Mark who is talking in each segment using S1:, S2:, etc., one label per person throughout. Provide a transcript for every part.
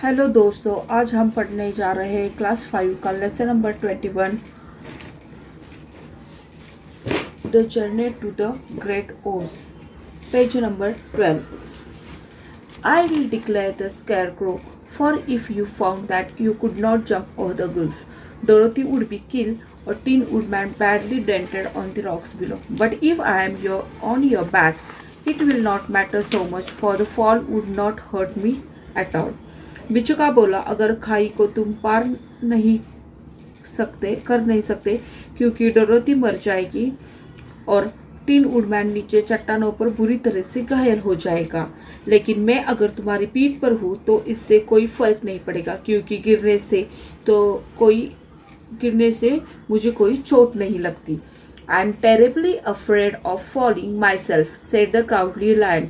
S1: Hello दोस्तों, आज हम पढ़ने जा रहे हैं क्लास 5 का lesson number 21, the journey to the great Oz, page number 12. I will declare the scarecrow, for if you found that you could not jump over the gulf, Dorothy would be killed or Tin Woodman badly dented on the rocks below. But if I am on your back, it will not matter so much, for the fall would not hurt me at all. बिचुका बोला, अगर खाई को तुम पार नहीं कर नहीं सकते क्योंकि डोरोथी मर जाएगी और टिन वुडमैन नीचे चट्टानों पर बुरी तरह से घायल हो जाएगा, लेकिन मैं अगर तुम्हारी पीठ पर हूँ तो इससे कोई फर्क नहीं पड़ेगा क्योंकि गिरने से मुझे कोई चोट नहीं लगती. I am terribly afraid of falling myself, said the cowardly lion.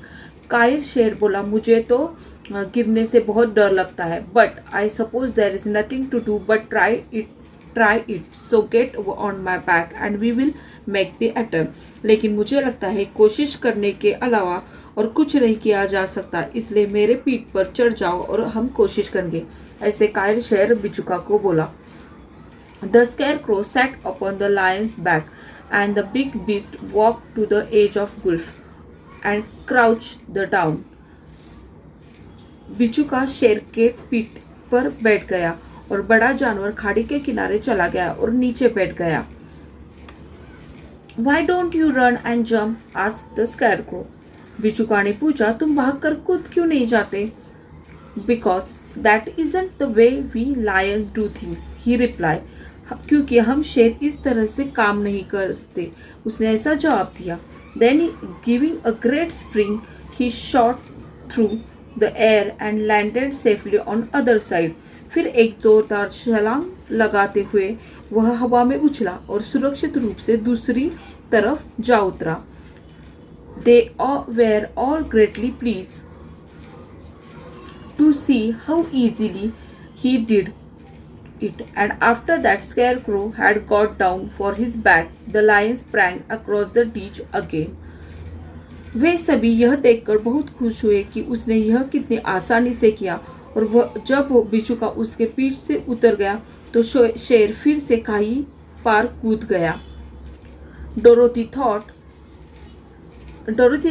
S1: कायर शेर बोला, मुझे तो गिरने से बहुत डर लगता है. But I suppose there is nothing to do but try it so get on my back and we will make the attempt. लेकिन मुझे लगता है कोशिश करने के अलावा और कुछ नहीं किया जा सकता, इसलिए मेरे पीठ पर चढ़ जाओ और हम कोशिश करेंगे. ऐसे कायर शेर बिचुका को बोला. The scarecrow sat upon the lion's back and the big beast walked to the edge of gulf and crouched down. बिचुका शेर के पीठ पर बैठ गया और बड़ा जानवर खाड़ी के किनारे चला गया और नीचे बैठ गया. Why don't you run and jump? asked the scarecrow. बिचुका ने पूछा, तुम भागकर कूद क्यों नहीं जाते? Because that isn't the way we lions do things, he replied. क्योंकि हम शेर इस तरह से काम नहीं करते, उसने ऐसा जवाब दिया. Then giving a great spring, he shot through the air and landed safely on other side. फिर एक जोरदार छलांग लगाते हुए वह हवा में उछला और सुरक्षित रूप से दूसरी तरफ जा उतरा. They were all greatly pleased to see how easily he did it, and after that Scarecrow had got down for his back, the lion sprang across the ditch again. वे सभी यह देखकर बहुत खुश हुए कि उसने यह कितनी आसानी से किया, और जब वो बिचुका उसके पीठ से उतर गया तो शेर फिर से खाई पार कूद गया. Dorothy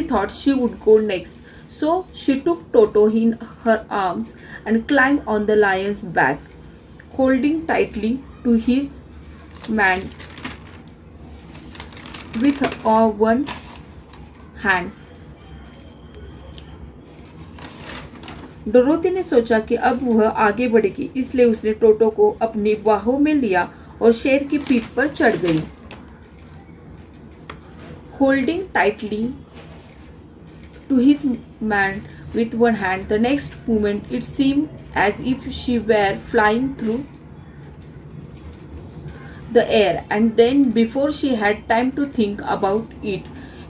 S1: thought she would go next, so she took Toto in her arms and climbed on the lion's back, holding tightly to his mane with one hand. Dorothy ने सोचा कि अब वह आगे बढ़ेगी, इसलिए उसने टोटो को अपनी बाहों में लिया और शेर की पीठ पर चढ़ गई. Holding tightly to his mane with one hand, the next moment it seemed as if she were flying through the air, and then before she had time to think about it,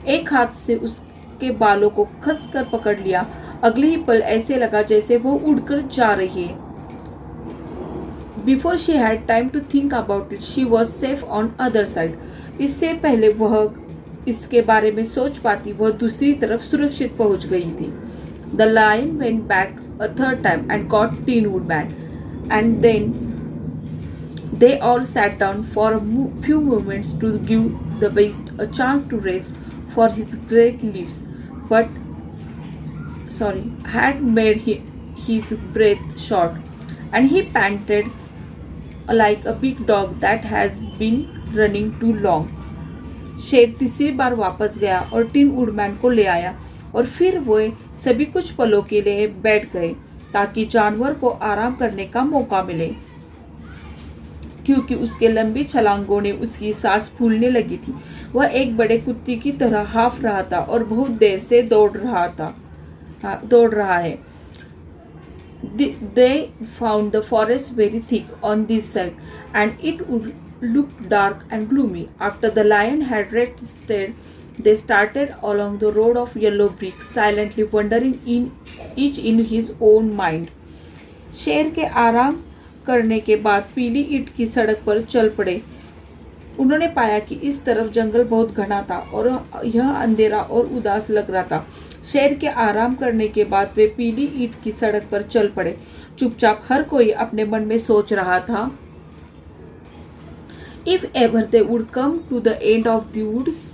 S1: एक हाथ से उसके बालों को कसकर पकड़ लिया. अगले ही पल ऐसे लगा जैसे वो उड़कर जा रही है. Before she had time to think about it, she was safe on other side. इससे पहले वह इसके बारे में सोच पाती, वह दूसरी तरफ सुरक्षित पहुंच गई थी. The lion went back a third time and caught Tin Woodman, and then they all sat down for a few moments to give the beast a chance to rest, for his great leaps had made his breath short, and he panted like a big dog that has been running too long. शेर तीसरी बार वापस गया और tin woodman को ले आया, और फिर वे सभी कुछ पलों के लिए बैठ गए ताकि जानवर को आराम करने का मौका मिले, क्योंकि उसके लंबी छलांगों ने उसकी सांस फूलने लगी थी. वह एक बड़े कुत्ते की तरह हाफ रहा था और बहुत देर से दौड़ रहा है. They found the forest very thick on this side, and it looked dark and gloomy. After the lion had rested, they started along the road of yellow brick, silently wondering each in his own mind. शेर के आराम करने के बाद पीली ईंट की सड़क पर चल पड़े. उन्होंने पाया कि इस तरफ जंगल बहुत घना था और यह अंधेरा और उदास लग रहा था. शेर के आराम करने के बाद वे पीली ईंट की सड़क पर चल पड़े. चुपचाप हर कोई अपने मन में सोच रहा था, if ever they would come to the end of the woods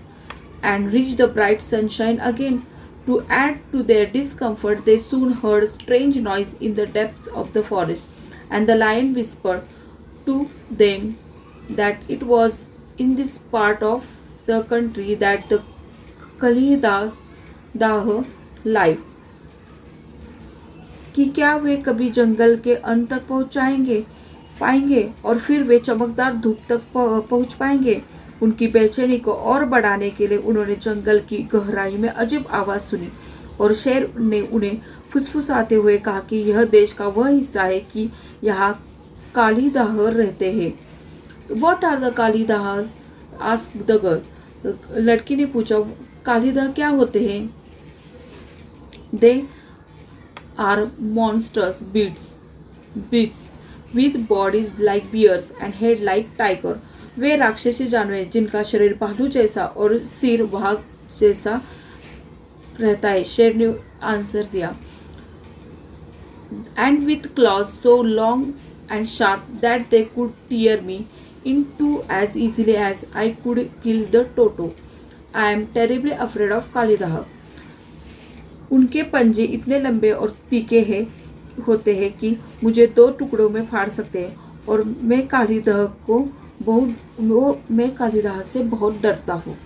S1: and reach the bright sunshine again. To add to their discomfort, they soon heard strange noise in the depths of the forest, and the lion whispered to them that it was in this part of the country that the Kalidas Dah live. कि क्या वे कभी जंगल के अंत तक पाएंगे और फिर वे चमकदार धूप तक पहुंच पाएंगे। उनकी बेचैनी को और बढ़ाने के लिए उन्होंने जंगल की गहराई में अजीब आवाज सुनी और शेर ने उन्हें फुसफुसाते हुए कहा कि यह देश का वह हिस्सा है कि यहाँ कालीदाह रहते हैं। What are the Kalidah? Asked the girl. लड़की ने पूछा, कालीदाह क्या होते हैं? They are monsters beasts with bodies like bears and head like tiger. वे राक्षसी जानवर हैं जिनका शरीर भालू जैसा और सिर वाघ जैसा रहता है, शेर ने आंसर दिया। And with claws so long and sharp that they could tear me in two as easily as I could kill the Toto. I am terribly afraid of Kalidah. उनके पंजे इतने लंबे और तीखे होते हैं कि मुझे 2 टुकड़ों में फाड़ सकते हैं और मैं कालीदाह से बहुत डरता हूँ।